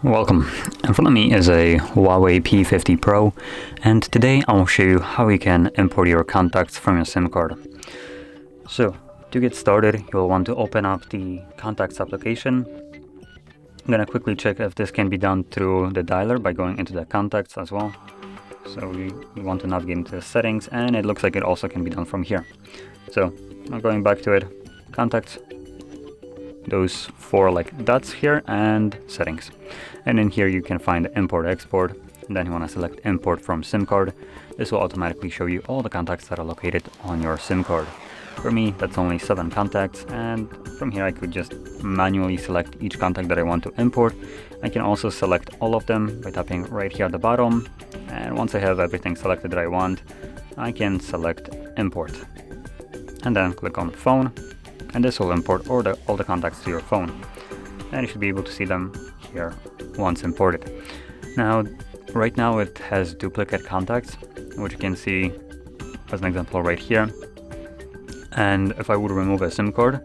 Welcome. In front of me is a HUAWEI P50 Pro, and today I will show you how you can import your contacts from your SIM card. So to get started, you'll want to open up the contacts application. I'm going to quickly check if this can be done through the dialer by going into the contacts as well. So we want to navigate into the settings, and it looks like it also can be done from here. So I'm going back to it, contacts, those four like dots here, and settings. And in here you can find import export, and then you want to select import from SIM card. This will automatically show you all the contacts that are located on your SIM card. For me, that's only 7 contacts, and from here I could just manually select each contact that I want to import. I can also select all of them by tapping right here at the bottom, and once I have everything selected that I want, I can select import and then click on phone, and this will import all the contacts to your phone, and you should be able to see them here once imported. Now, right now it has duplicate contacts, which you can see as an example right here. And if I would remove a SIM card,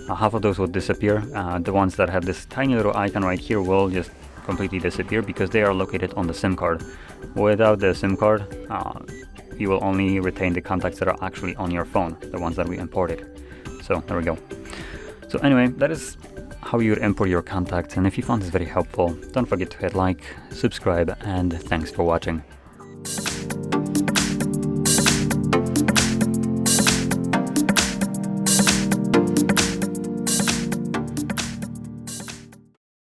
half of those will disappear. The ones that have this tiny little icon right here will just completely disappear because they are located on the SIM card. Without the SIM card, you will only retain the contacts that are actually on your phone, the ones that we imported. So there we go. So anyway, that is how you would import your contacts, and if you found this very helpful, don't forget to hit like, subscribe, and thanks for watching.